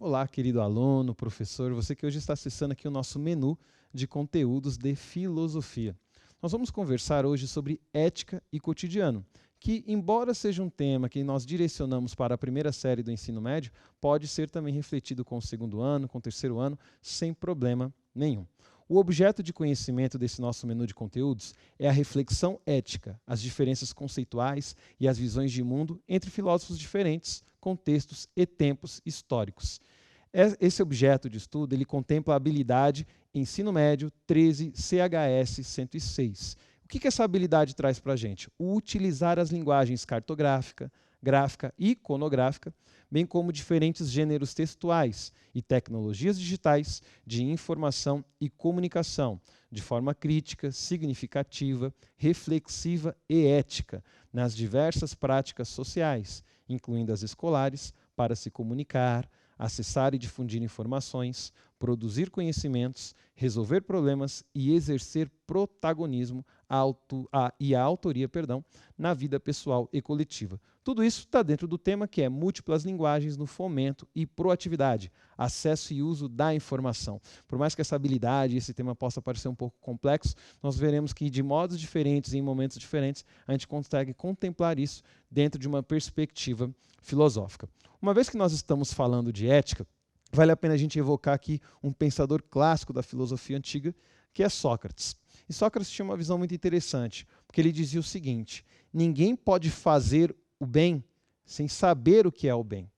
Olá, querido aluno, professor, você que hoje está acessando aqui o nosso menu de conteúdos de filosofia. Nós vamos conversar hoje sobre ética e cotidiano, que, embora seja um tema que nós direcionamos para a primeira série do ensino médio, pode ser também refletido com o segundo ano, com o terceiro ano, sem problema nenhum. O objeto de conhecimento desse nosso menu de conteúdos é a reflexão ética, as diferenças conceituais e as visões de mundo entre filósofos diferentes, contextos e tempos históricos. Esse objeto de estudo ele contempla a habilidade Ensino Médio 13 CHS 106. O que essa habilidade traz para a gente? O utilizar as linguagens cartográfica, gráfica e iconográfica, bem como diferentes gêneros textuais e tecnologias digitais de informação e comunicação, de forma crítica, significativa, reflexiva e ética, nas diversas práticas sociais, incluindo as escolares, para se comunicar, acessar e difundir informações, produzir conhecimentos, resolver problemas e exercer protagonismo e a autoria na vida pessoal e coletiva. Tudo isso está dentro do tema que é múltiplas linguagens no fomento e proatividade, acesso e uso da informação. Por mais que essa habilidade, esse tema possa parecer um pouco complexo, nós veremos que de modos diferentes e em momentos diferentes a gente consegue contemplar isso dentro de uma perspectiva filosófica. Uma vez que nós estamos falando de ética, vale a pena a gente evocar aqui um pensador clássico da filosofia antiga, que é Sócrates. E Sócrates tinha uma visão muito interessante, porque ele dizia o seguinte: ninguém pode fazer o bem sem saber o que é o bem.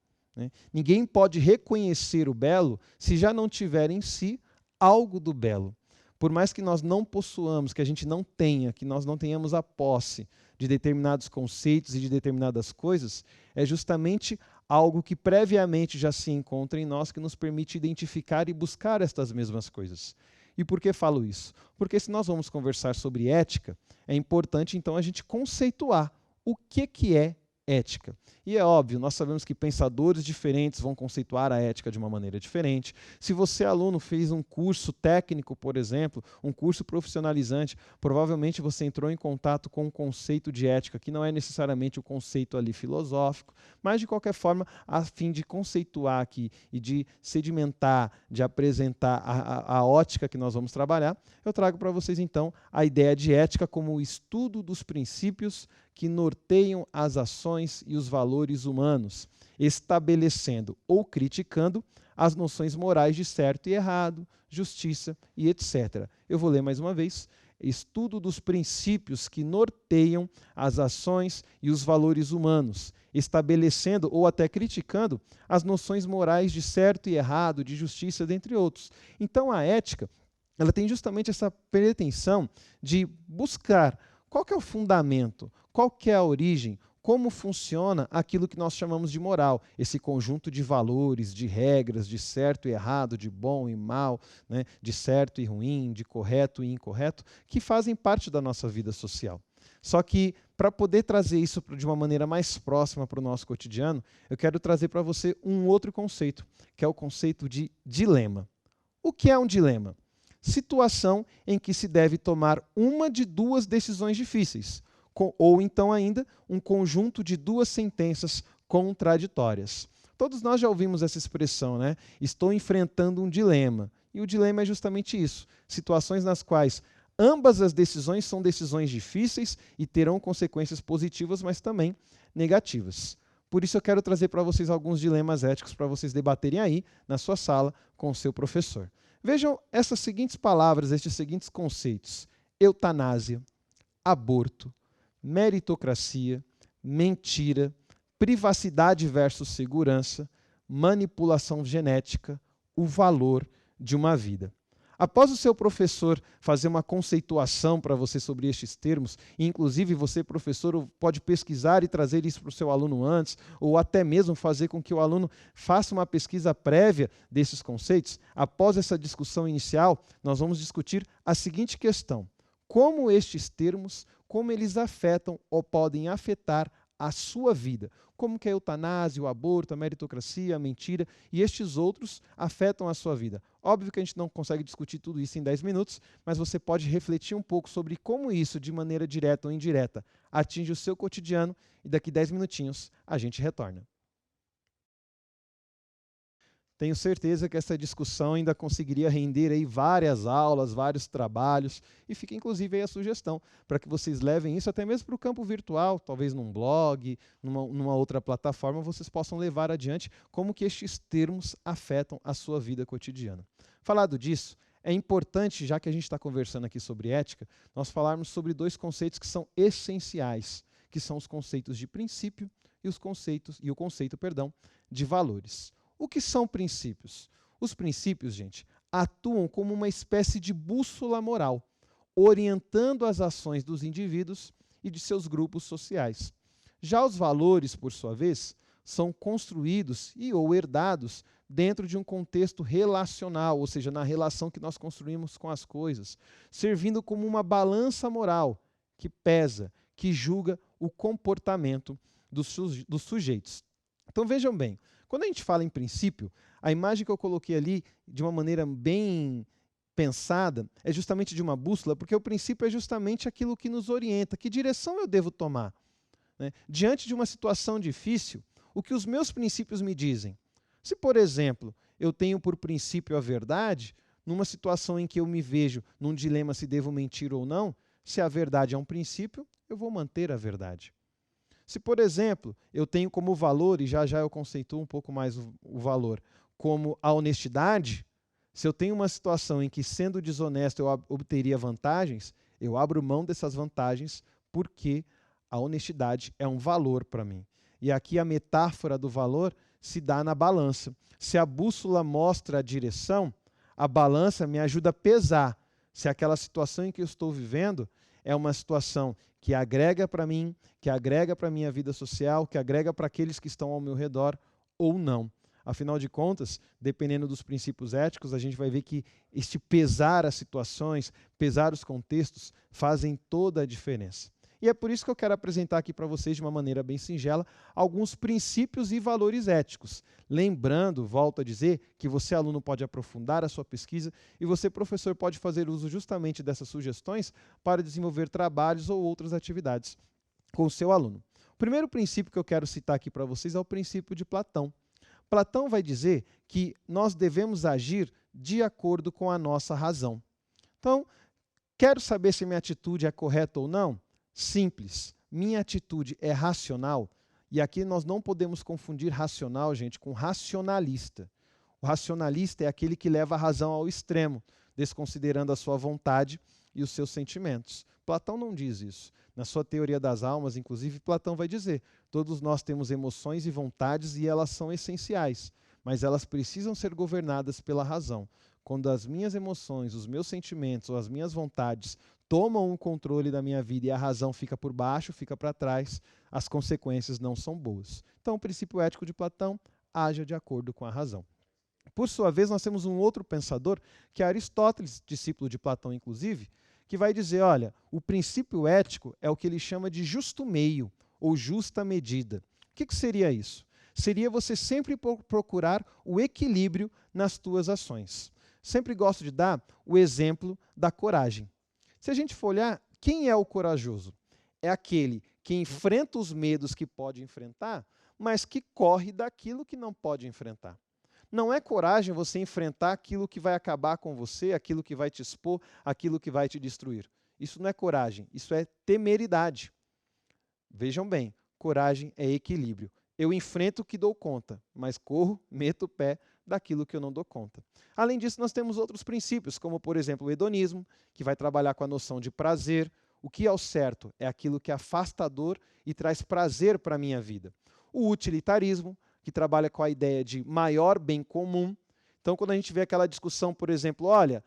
Ninguém pode reconhecer o belo se já não tiver em si algo do belo. Por mais que nós não possuamos, que a gente não tenha, que nós não tenhamos a posse de determinados conceitos e de determinadas coisas, é justamente algo que previamente já se encontra em nós que nos permite identificar e buscar estas mesmas coisas. E por que falo isso? Porque se nós vamos conversar sobre ética, é importante então a gente conceituar o que é ética. E é óbvio, nós sabemos que pensadores diferentes vão conceituar a ética de uma maneira diferente. Se você, aluno, fez um curso técnico, por exemplo, um curso profissionalizante, provavelmente você entrou em contato com um conceito de ética, que não é necessariamente o conceito ali filosófico, mas de qualquer forma, a fim de conceituar aqui e de sedimentar, de apresentar a ótica que nós vamos trabalhar, eu trago para vocês então a ideia de ética como o estudo dos princípios que norteiam as ações e os valores humanos, estabelecendo ou criticando as noções morais de certo e errado, justiça e etc. Eu vou ler mais uma vez. Estudo dos princípios que norteiam as ações e os valores humanos, estabelecendo ou até criticando as noções morais de certo e errado, de justiça, dentre outros. Então, a ética, ela tem justamente essa pretensão de buscar qual que é o fundamento, qual que é a origem, como funciona aquilo que nós chamamos de moral, esse conjunto de valores, de regras, de certo e errado, de bom e mal, de certo e ruim, de correto e incorreto, que fazem parte da nossa vida social. Só que, para poder trazer isso de uma maneira mais próxima para o nosso cotidiano, eu quero trazer para você um outro conceito, que é o conceito de dilema. O que é um dilema? Situação em que se deve tomar uma de duas decisões difíceis, ou então ainda um conjunto de duas sentenças contraditórias. Todos nós já ouvimos essa expressão, né? Estou enfrentando um dilema. E o dilema é justamente isso, situações nas quais ambas as decisões são decisões difíceis e terão consequências positivas, mas também negativas. Por isso eu quero trazer para vocês alguns dilemas éticos para vocês debaterem aí na sua sala com o seu professor. Vejam essas seguintes palavras, estes seguintes conceitos: eutanásia, aborto, meritocracia, mentira, privacidade versus segurança, manipulação genética, o valor de uma vida. Após o seu professor fazer uma conceituação para você sobre estes termos, e inclusive você, professor, pode pesquisar e trazer isso para o seu aluno antes, ou até mesmo fazer com que o aluno faça uma pesquisa prévia desses conceitos, após essa discussão inicial, nós vamos discutir a seguinte questão: como estes termos, como eles afetam ou podem afetar a sua vida, como que a eutanásia, o aborto, a meritocracia, a mentira e estes outros afetam a sua vida. Óbvio que a gente não consegue discutir tudo isso em 10 minutos, mas você pode refletir um pouco sobre como isso, de maneira direta ou indireta, atinge o seu cotidiano e daqui 10 minutinhos a gente retorna. Tenho certeza que essa discussão ainda conseguiria render aí várias aulas, vários trabalhos, e fica inclusive aí a sugestão para que vocês levem isso até mesmo para o campo virtual, talvez num blog, numa outra plataforma, vocês possam levar adiante como que estes termos afetam a sua vida cotidiana. Falado disso, é importante, já que a gente está conversando aqui sobre ética, nós falarmos sobre dois conceitos que são essenciais, que são os conceitos de princípio e o conceito, de valores. O que são princípios? Os princípios, gente, atuam como uma espécie de bússola moral, orientando as ações dos indivíduos e de seus grupos sociais. Já os valores, por sua vez, são construídos ou herdados dentro de um contexto relacional, ou seja, na relação que nós construímos com as coisas, servindo como uma balança moral que pesa, que julga o comportamento dos sujeitos. Então vejam bem, quando a gente fala em princípio, a imagem que eu coloquei ali de uma maneira bem pensada é justamente de uma bússola, porque o princípio é justamente aquilo que nos orienta, que direção eu devo tomar, né? Diante de uma situação difícil, o que os meus princípios me dizem? Se, por exemplo, eu tenho por princípio a verdade, numa situação em que eu me vejo num dilema se devo mentir ou não, se a verdade é um princípio, eu vou manter a verdade. Se, por exemplo, eu tenho como valor, e já eu conceituo um pouco mais o valor, como a honestidade, se eu tenho uma situação em que, sendo desonesto, eu obteria vantagens, eu abro mão dessas vantagens porque a honestidade é um valor para mim. E aqui a metáfora do valor se dá na balança. Se a bússola mostra a direção, a balança me ajuda a pesar se aquela situação em que eu estou vivendo é uma situação que agrega para mim, que agrega para a minha vida social, que agrega para aqueles que estão ao meu redor ou não. Afinal de contas, dependendo dos princípios éticos, a gente vai ver que este pesar as situações, pesar os contextos, fazem toda a diferença. E é por isso que eu quero apresentar aqui para vocês, de uma maneira bem singela, alguns princípios e valores éticos. Lembrando, volto a dizer, que você, aluno, pode aprofundar a sua pesquisa e você, professor, pode fazer uso justamente dessas sugestões para desenvolver trabalhos ou outras atividades com o seu aluno. O primeiro princípio que eu quero citar aqui para vocês é o princípio de Platão. Platão vai dizer que nós devemos agir de acordo com a nossa razão. Então, quero saber se minha atitude é correta ou não? Simples. Minha atitude é racional? E aqui nós não podemos confundir racional, gente, com racionalista. O racionalista é aquele que leva a razão ao extremo, desconsiderando a sua vontade e os seus sentimentos. Platão não diz isso. Na sua teoria das almas, inclusive, Platão vai dizer: todos nós temos emoções e vontades e elas são essenciais, mas elas precisam ser governadas pela razão. Quando as minhas emoções, os meus sentimentos ou as minhas vontades tomam o controle da minha vida e a razão fica por baixo, fica para trás, as consequências não são boas. Então, o princípio ético de Platão: haja de acordo com a razão. Por sua vez, nós temos um outro pensador, que é Aristóteles, discípulo de Platão, inclusive, que vai dizer, olha, o princípio ético é o que ele chama de justo meio, ou justa medida. O que seria isso? Seria você sempre procurar o equilíbrio nas tuas ações. Sempre gosto de dar o exemplo da coragem. Se a gente for olhar, quem é o corajoso? É aquele que enfrenta os medos que pode enfrentar, mas que corre daquilo que não pode enfrentar. Não é coragem você enfrentar aquilo que vai acabar com você, aquilo que vai te expor, aquilo que vai te destruir. Isso não é coragem, isso é temeridade. Vejam bem, coragem é equilíbrio. Eu enfrento o que dou conta, mas corro, meto o pé daquilo que eu não dou conta. Além disso, nós temos outros princípios, como, por exemplo, o hedonismo, que vai trabalhar com a noção de prazer. O que é o certo é aquilo que é afastador e traz prazer para a minha vida. O utilitarismo, que trabalha com a ideia de maior bem comum. Então, quando a gente vê aquela discussão, por exemplo, olha,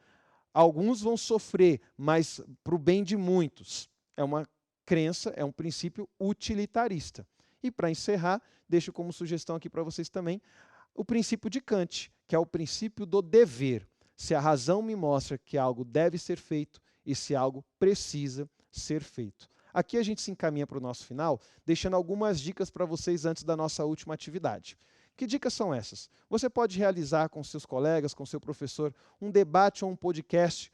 alguns vão sofrer, mas para o bem de muitos. É uma crença, é um princípio utilitarista. E, para encerrar, deixo como sugestão aqui para vocês também o princípio de Kant, que é o princípio do dever. Se a razão me mostra que algo deve ser feito e se algo precisa ser feito. Aqui a gente se encaminha para o nosso final, deixando algumas dicas para vocês antes da nossa última atividade. Que dicas são essas? Você pode realizar com seus colegas, com seu professor, um debate ou um podcast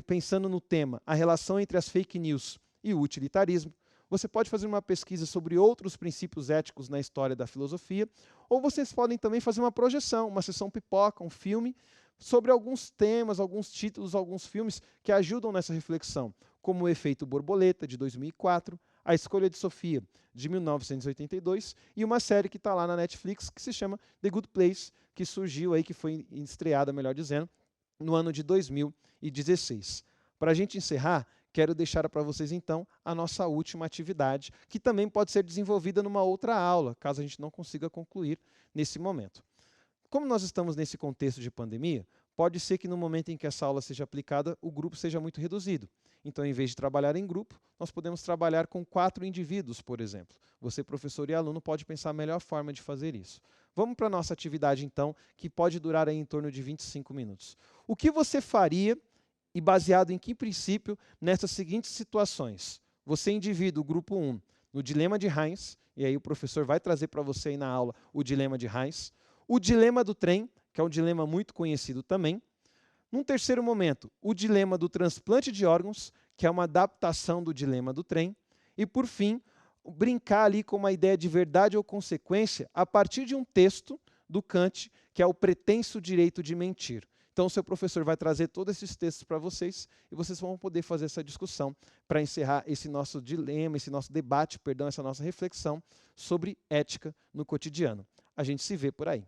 pensando no tema, a relação entre as fake news e o utilitarismo. Você pode fazer uma pesquisa sobre outros princípios éticos na história da filosofia, ou vocês podem também fazer uma projeção, uma sessão pipoca, um filme, sobre alguns temas, alguns títulos, alguns filmes que ajudam nessa reflexão, como O Efeito Borboleta, de 2004, A Escolha de Sofia, de 1982, e uma série que está lá na Netflix que se chama The Good Place, que surgiu aí, que foi estreada, melhor dizendo, no ano de 2016. Para a gente encerrar, quero deixar para vocês, então, a nossa última atividade, que também pode ser desenvolvida numa outra aula, caso a gente não consiga concluir nesse momento. Como nós estamos nesse contexto de pandemia, pode ser que no momento em que essa aula seja aplicada, o grupo seja muito reduzido. Então, em vez de trabalhar em grupo, nós podemos trabalhar com 4 indivíduos, por exemplo. Você, professor e aluno, pode pensar a melhor forma de fazer isso. Vamos para a nossa atividade, então, que pode durar aí em torno de 25 minutos. O que você faria, e baseado em que princípio, nessas seguintes situações? Você, indivíduo, grupo 1, no dilema de Heinz, e aí o professor vai trazer para você aí na aula o dilema de Heinz. O dilema do trem, que é um dilema muito conhecido também. Num terceiro momento, o dilema do transplante de órgãos, que é uma adaptação do dilema do trem. E, por fim, brincar ali com uma ideia de verdade ou consequência a partir de um texto do Kant, que é o pretenso direito de mentir. Então, o seu professor vai trazer todos esses textos para vocês e vocês vão poder fazer essa discussão para encerrar esse nosso dilema, esse nosso debate, perdão, essa nossa reflexão sobre ética no cotidiano. A gente se vê por aí.